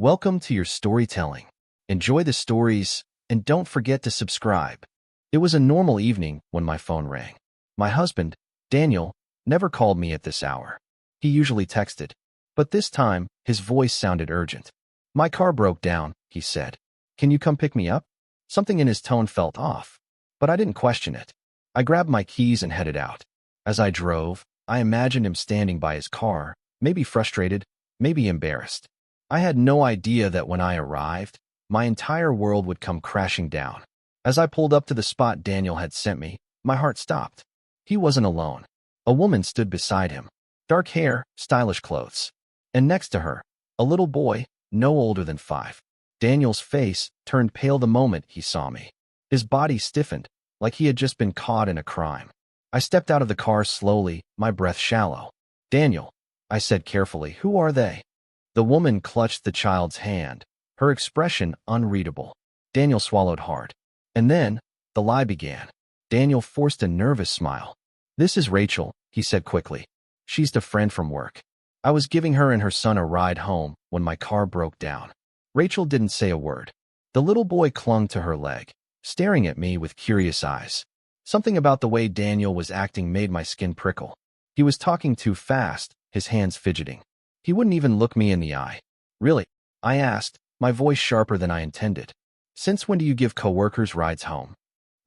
Welcome to your storytelling. Enjoy the stories, and don't forget to subscribe. It was a normal evening when my phone rang. My husband, Daniel, never called me at this hour. He usually texted, but this time his voice sounded urgent. "My car broke down," he said. "Can you come pick me up?" Something in his tone felt off, but I didn't question it. I grabbed my keys and headed out. As I drove, I imagined him standing by his car, maybe frustrated, maybe embarrassed. I had no idea that when I arrived, my entire world would come crashing down. As I pulled up to the spot Daniel had sent me, my heart stopped. He wasn't alone. A woman stood beside him. Dark hair, stylish clothes. And next to her, a little boy, no older than 5. Daniel's face turned pale the moment he saw me. His body stiffened, like he had just been caught in a crime. I stepped out of the car slowly, my breath shallow. "Daniel," I said carefully, "who are they?" The woman clutched the child's hand, her expression unreadable. Daniel swallowed hard. And then, the lie began. Daniel forced a nervous smile. "This is Rachel," he said quickly. "She's a friend from work. I was giving her and her son a ride home when my car broke down." Rachel didn't say a word. The little boy clung to her leg, staring at me with curious eyes. Something about the way Daniel was acting made my skin prickle. He was talking too fast, his hands fidgeting. He wouldn't even look me in the eye. "Really?" I asked, my voice sharper than I intended. "Since when do you give coworkers rides home?"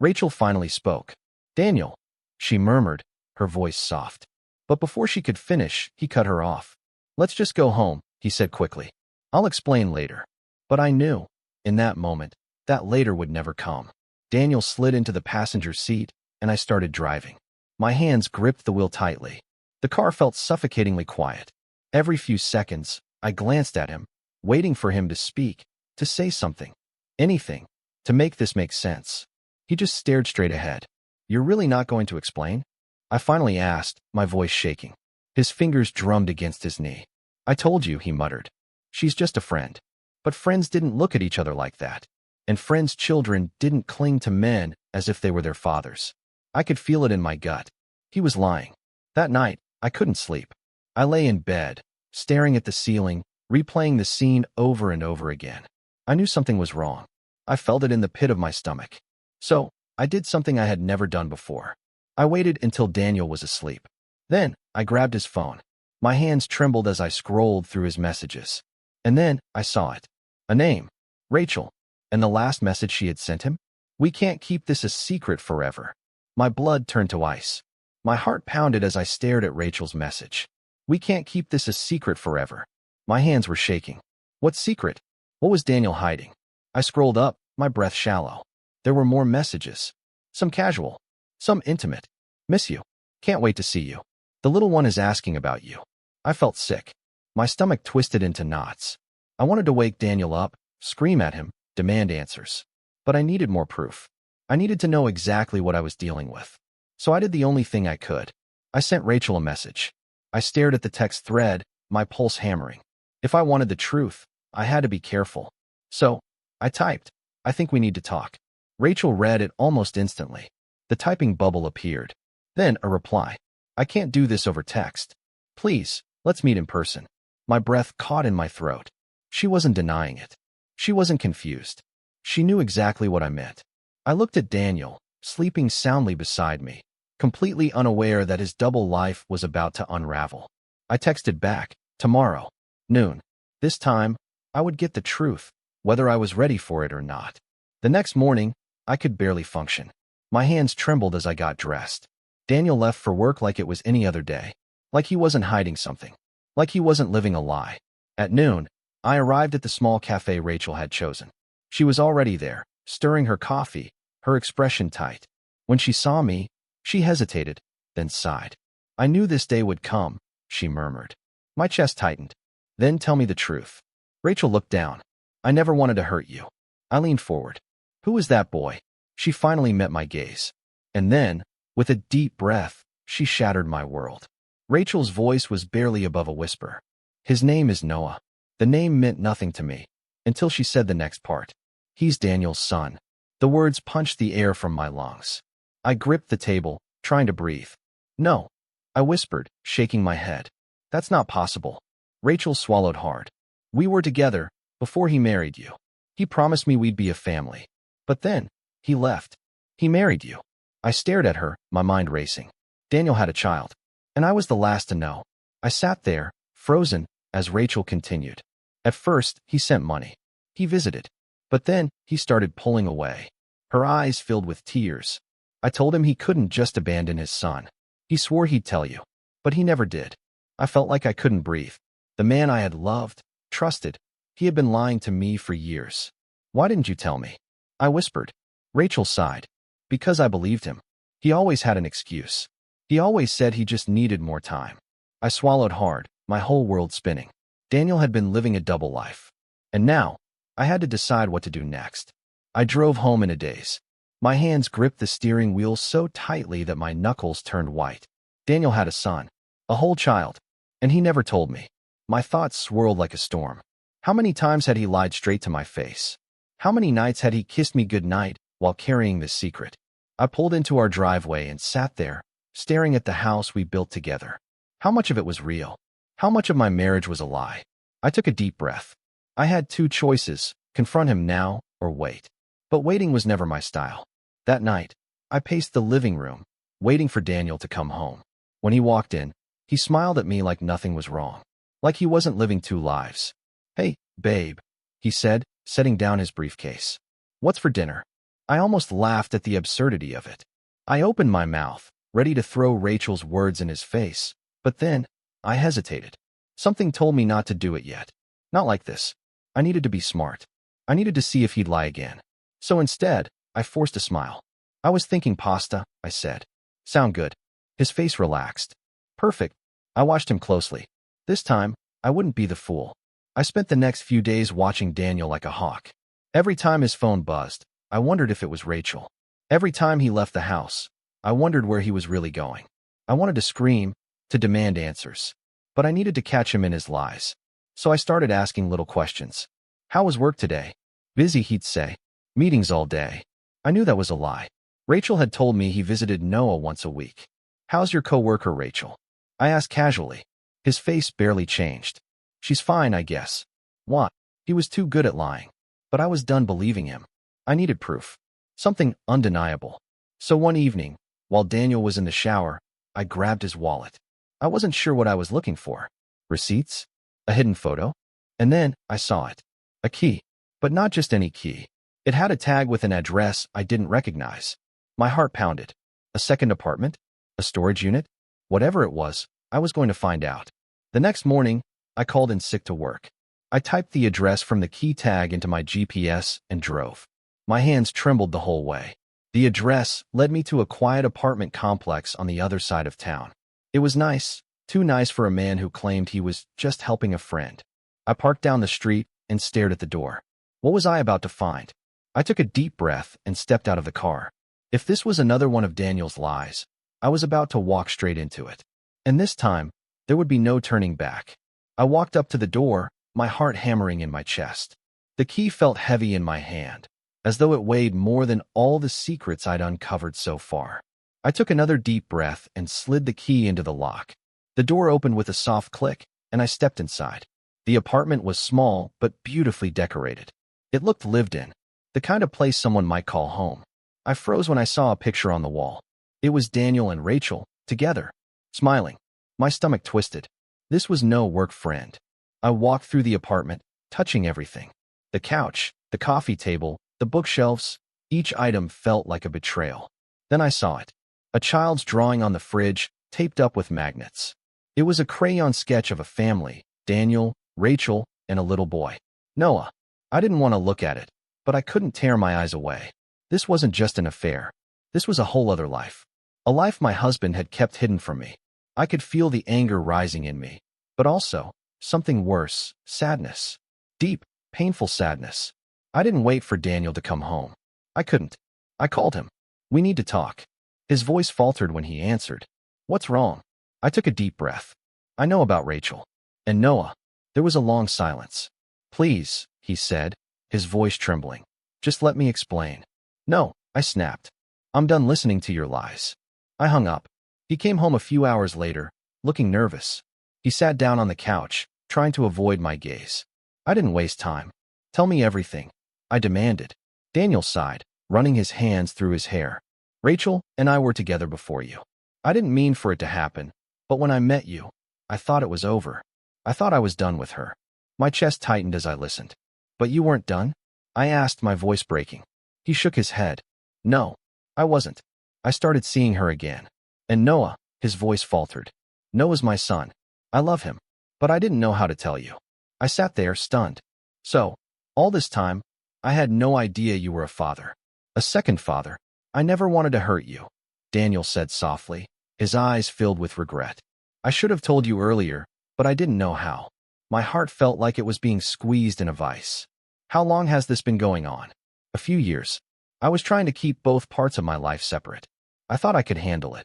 Rachel finally spoke. "Daniel," she murmured, her voice soft. But before she could finish, he cut her off. "Let's just go home," he said quickly. "I'll explain later." But I knew, in that moment, that later would never come. Daniel slid into the passenger seat, and I started driving. My hands gripped the wheel tightly. The car felt suffocatingly quiet. Every few seconds, I glanced at him, waiting for him to speak, to say something, anything, to make this make sense. He just stared straight ahead. "You're really not going to explain?" I finally asked, my voice shaking. His fingers drummed against his knee. "I told you," he muttered. "She's just a friend." But friends didn't look at each other like that. And friends' children didn't cling to men as if they were their fathers. I could feel it in my gut. He was lying. That night, I couldn't sleep. I lay in bed, staring at the ceiling, replaying the scene over and over again. I knew something was wrong. I felt it in the pit of my stomach. So, I did something I had never done before. I waited until Daniel was asleep. Then, I grabbed his phone. My hands trembled as I scrolled through his messages. And then, I saw it. A name. Rachel. And the last message she had sent him? "We can't keep this a secret forever." My blood turned to ice. My heart pounded as I stared at Rachel's message. "We can't keep this a secret forever." My hands were shaking. What secret? What was Daniel hiding? I scrolled up, my breath shallow. There were more messages. Some casual. Some intimate. "Miss you. Can't wait to see you. The little one is asking about you." I felt sick. My stomach twisted into knots. I wanted to wake Daniel up, scream at him, demand answers. But I needed more proof. I needed to know exactly what I was dealing with. So I did the only thing I could. I sent Rachel a message. I stared at the text thread, my pulse hammering. If I wanted the truth, I had to be careful. So, I typed, "I think we need to talk." Rachel read it almost instantly. The typing bubble appeared. Then a reply. "I can't do this over text. Please, let's meet in person." My breath caught in my throat. She wasn't denying it. She wasn't confused. She knew exactly what I meant. I looked at Daniel, sleeping soundly beside me, completely unaware that his double life was about to unravel. I texted back, "Tomorrow, noon." This time, I would get the truth, whether I was ready for it or not. The next morning, I could barely function. My hands trembled as I got dressed. Daniel left for work like it was any other day, like he wasn't hiding something, like he wasn't living a lie. At noon, I arrived at the small cafe Rachel had chosen. She was already there, stirring her coffee, her expression tight. When she saw me, she hesitated, then sighed. "I knew this day would come," she murmured. My chest tightened. "Then tell me the truth." Rachel looked down. "I never wanted to hurt you." I leaned forward. "Who is that boy?" She finally met my gaze. And then, with a deep breath, she shattered my world. Rachel's voice was barely above a whisper. "His name is Noah." The name meant nothing to me, until she said the next part. "He's Daniel's son." The words punched the air from my lungs. I gripped the table, trying to breathe. "No," I whispered, shaking my head. "That's not possible." Rachel swallowed hard. "We were together, before he married you. He promised me we'd be a family. But then, he left. He married you. I stared at her, my mind racing. Daniel had a child. And I was the last to know. I sat there, frozen, as Rachel continued. At first, he sent money. He visited. But then, he started pulling away. Her eyes filled with tears. I told him he couldn't just abandon his son. He swore he'd tell you. But he never did. I felt like I couldn't breathe. The man I had loved, trusted, he had been lying to me for years. Why didn't you tell me? I whispered. Rachel sighed. Because I believed him. He always had an excuse. He always said he just needed more time. I swallowed hard, my whole world spinning. Daniel had been living a double life. And now, I had to decide what to do next. I drove home in a daze. My hands gripped the steering wheel so tightly that my knuckles turned white. Daniel had a son. A whole child. And he never told me. My thoughts swirled like a storm. How many times had he lied straight to my face? How many nights had he kissed me goodnight while carrying this secret? I pulled into our driveway and sat there, staring at the house we built together. How much of it was real? How much of my marriage was a lie? I took a deep breath. I had two choices, confront him now or wait. But waiting was never my style. That night, I paced the living room, waiting for Daniel to come home. When he walked in, he smiled at me like nothing was wrong. Like he wasn't living two lives. Hey, babe, he said, setting down his briefcase. What's for dinner? I almost laughed at the absurdity of it. I opened my mouth, ready to throw Rachel's words in his face, but then, I hesitated. Something told me not to do it yet. Not like this. I needed to be smart. I needed to see if he'd lie again. So instead, I forced a smile. I was thinking pasta, I said. Sound good. His face relaxed. Perfect. I watched him closely. This time, I wouldn't be the fool. I spent the next few days watching Daniel like a hawk. Every time his phone buzzed, I wondered if it was Rachel. Every time he left the house, I wondered where he was really going. I wanted to scream, to demand answers. But I needed to catch him in his lies. So I started asking little questions. How was work today? Busy, he'd say. Meetings all day. I knew that was a lie. Rachel had told me he visited Noah once a week. How's your coworker, Rachel? I asked casually. His face barely changed. She's fine, I guess. What? He was too good at lying. But I was done believing him. I needed proof. Something undeniable. So one evening, while Daniel was in the shower, I grabbed his wallet. I wasn't sure what I was looking for. Receipts? A hidden photo? And then I saw it. A key. But not just any key. It had a tag with an address I didn't recognize. My heart pounded. A second apartment? A storage unit? Whatever it was, I was going to find out. The next morning, I called in sick to work. I typed the address from the key tag into my GPS and drove. My hands trembled the whole way. The address led me to a quiet apartment complex on the other side of town. It was nice, too nice for a man who claimed he was just helping a friend. I parked down the street and stared at the door. What was I about to find? I took a deep breath and stepped out of the car. If this was another one of Daniel's lies, I was about to walk straight into it. And this time, there would be no turning back. I walked up to the door, my heart hammering in my chest. The key felt heavy in my hand, as though it weighed more than all the secrets I'd uncovered so far. I took another deep breath and slid the key into the lock. The door opened with a soft click, and I stepped inside. The apartment was small but beautifully decorated. It looked lived in, the kind of place someone might call home. I froze when I saw a picture on the wall. It was Daniel and Rachel, together, smiling. My stomach twisted. This was no work friend. I walked through the apartment, touching everything. The couch, the coffee table, the bookshelves, each item felt like a betrayal. Then I saw it. A child's drawing on the fridge, taped up with magnets. It was a crayon sketch of a family, Daniel, Rachel, and a little boy, Noah. I didn't want to look at it, but I couldn't tear my eyes away. This wasn't just an affair. This was a whole other life. A life my husband had kept hidden from me. I could feel the anger rising in me, but also, something worse, sadness. Deep, painful sadness. I didn't wait for Daniel to come home. I couldn't. I called him. We need to talk. His voice faltered when he answered. What's wrong? I took a deep breath. I know about Rachel. And Noah. There was a long silence. Please, he said, his voice trembling. Just let me explain. No, I snapped. I'm done listening to your lies. I hung up. He came home a few hours later, looking nervous. He sat down on the couch, trying to avoid my gaze. I didn't waste time. Tell me everything, I demanded. Daniel sighed, running his hands through his hair. Rachel and I were together before you. I didn't mean for it to happen, but when I met you, I thought it was over. I thought I was done with her. My chest tightened as I listened. But you weren't done? I asked, my voice breaking. He shook his head. No, I wasn't. I started seeing her again. And Noah, his voice faltered. Noah's my son. I love him. But I didn't know how to tell you. I sat there, stunned. So, all this time, I had no idea you were a father. A second father. I never wanted to hurt you, Daniel said softly, his eyes filled with regret. I should have told you earlier, but I didn't know how. My heart felt like it was being squeezed in a vice. How long has this been going on? A few years. I was trying to keep both parts of my life separate. I thought I could handle it.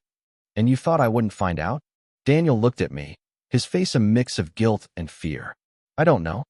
And you thought I wouldn't find out? Daniel looked at me, his face a mix of guilt and fear. I don't know.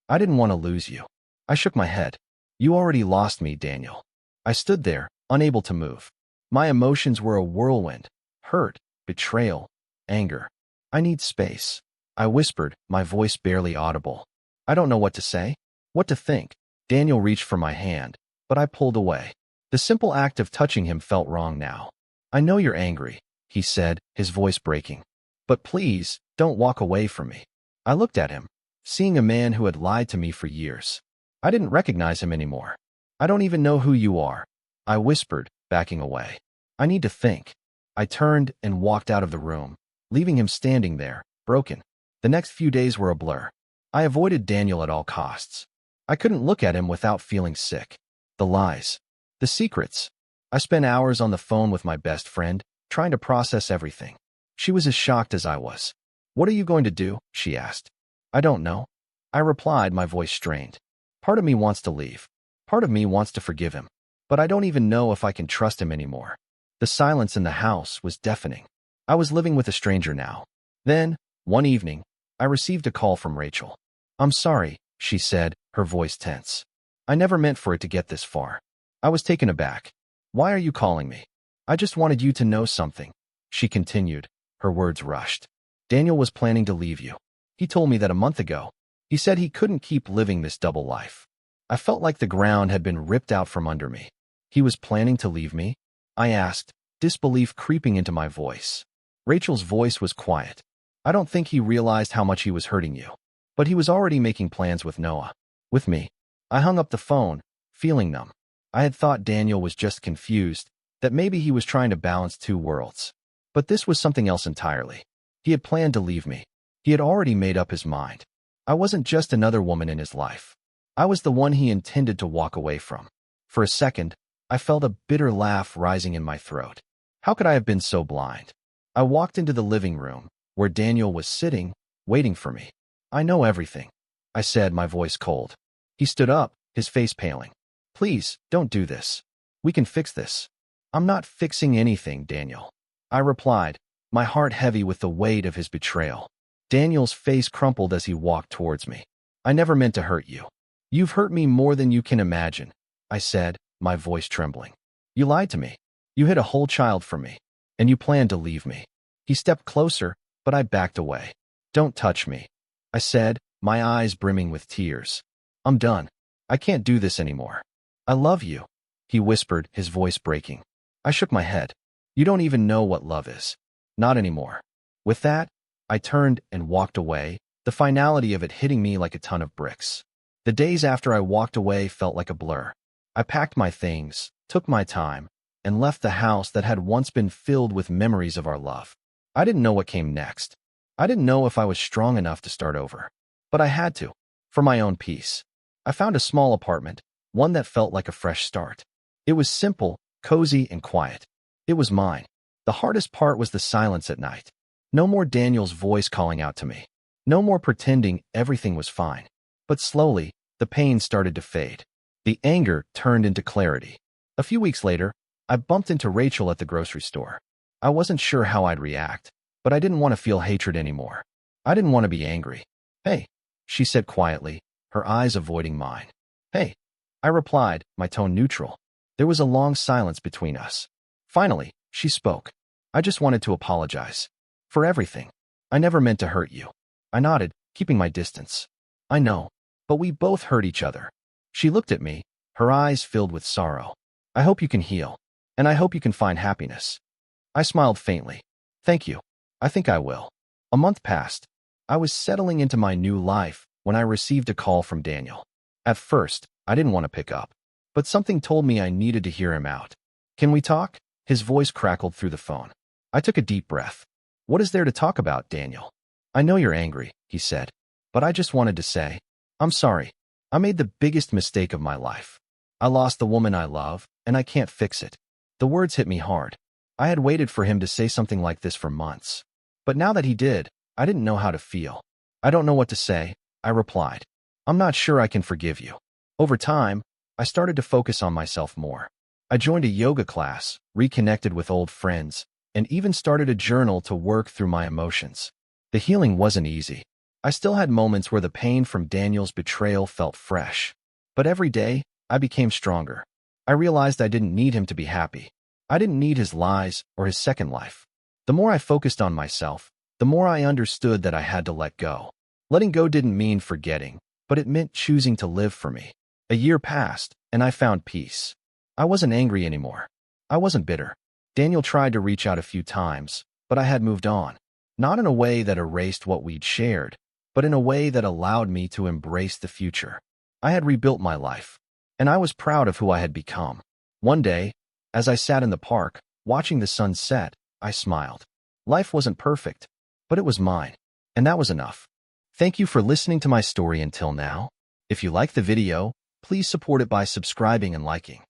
I didn't want to lose you. I shook my head. You already lost me, Daniel. I stood there, unable to move. My emotions were a whirlwind. Hurt, betrayal, anger. I need space. I whispered, my voice barely audible. I don't know what to say, what to think. Daniel reached for my hand, but I pulled away. The simple act of touching him felt wrong now. I know you're angry, he said, his voice breaking. But please, don't walk away from me. I looked at him, seeing a man who had lied to me for years. I didn't recognize him anymore. I don't even know who you are, I whispered, backing away. I need to think. I turned and walked out of the room, leaving him standing there, broken. The next few days were a blur. I avoided Daniel at all costs. I couldn't look at him without feeling sick. The lies. The secrets. I spent hours on the phone with my best friend, trying to process everything. She was as shocked as I was. What are you going to do? She asked. I don't know. I replied, my voice strained. Part of me wants to leave. Part of me wants to forgive him. But I don't even know if I can trust him anymore. The silence in the house was deafening. I was living with a stranger now. Then, one evening, I received a call from Rachel. I'm sorry, she said, her voice tense. I never meant for it to get this far. I was taken aback. Why are you calling me? I just wanted you to know something, she continued, her words rushed. Daniel was planning to leave you. He told me that a month ago. He said he couldn't keep living this double life. I felt like the ground had been ripped out from under me. He was planning to leave me? I asked, disbelief creeping into my voice. Rachel's voice was quiet. I don't think he realized how much he was hurting you. But he was already making plans with Noah. With me. I hung up the phone, feeling numb. I had thought Daniel was just confused, that maybe he was trying to balance two worlds. But this was something else entirely. He had planned to leave me. He had already made up his mind. I wasn't just another woman in his life. I was the one he intended to walk away from. For a second, I felt a bitter laugh rising in my throat. How could I have been so blind? I walked into the living room, where Daniel was sitting, waiting for me. I know everything, I said, my voice cold. He stood up, his face paling. Please, don't do this. We can fix this. I'm not fixing anything, Daniel. I replied, my heart heavy with the weight of his betrayal. Daniel's face crumpled as he walked towards me. I never meant to hurt you. You've hurt me more than you can imagine, I said, my voice trembling. You lied to me. You hid a whole child from me. And you planned to leave me. He stepped closer, but I backed away. Don't touch me, I said, my eyes brimming with tears. I'm done. I can't do this anymore. I love you, he whispered, his voice breaking. I shook my head. You don't even know what love is. Not anymore. With that, I turned and walked away, the finality of it hitting me like a ton of bricks. The days after I walked away felt like a blur. I packed my things, took my time, and left the house that had once been filled with memories of our love. I didn't know what came next. I didn't know if I was strong enough to start over. But I had to, for my own peace. I found a small apartment, one that felt like a fresh start. It was simple, cozy, and quiet. It was mine. The hardest part was the silence at night. No more Daniel's voice calling out to me. No more pretending everything was fine. But slowly, the pain started to fade. The anger turned into clarity. A few weeks later, I bumped into Rachel at the grocery store. I wasn't sure how I'd react, but I didn't want to feel hatred anymore. I didn't want to be angry. Hey, she said quietly, her eyes avoiding mine. Hey, I replied, my tone neutral. There was a long silence between us. Finally, she spoke. I just wanted to apologize. For everything. I never meant to hurt you. I nodded, keeping my distance. I know. but we both hurt each other. She looked at me, her eyes filled with sorrow. I hope you can heal, and I hope you can find happiness. I smiled faintly. Thank you. I think I will. A month passed. I was settling into my new life when I received a call from Daniel. At first, I didn't want to pick up, but something told me I needed to hear him out. Can we talk? His voice crackled through the phone. I took a deep breath. What is there to talk about, Daniel? I know you're angry, he said, but I just wanted to say, I'm sorry. I made the biggest mistake of my life. I lost the woman I love, and I can't fix it. The words hit me hard. I had waited for him to say something like this for months. But now that he did, I didn't know how to feel. I don't know what to say, I replied. I'm not sure I can forgive you. Over time, I started to focus on myself more. I joined a yoga class, reconnected with old friends, and even started a journal to work through my emotions. The healing wasn't easy. I still had moments where the pain from Daniel's betrayal felt fresh. But every day, I became stronger. I realized I didn't need him to be happy. I didn't need his lies or his second life. The more I focused on myself, the more I understood that I had to let go. Letting go didn't mean forgetting, but it meant choosing to live for me. A year passed, and I found peace. I wasn't angry anymore. I wasn't bitter. Daniel tried to reach out a few times, but I had moved on. Not in a way that erased what we'd shared, but in a way that allowed me to embrace the future. I had rebuilt my life, and I was proud of who I had become. One day, as I sat in the park, watching the sun set, I smiled. Life wasn't perfect, but it was mine, and that was enough. Thank you for listening to my story until now. If you liked the video, please support it by subscribing and liking.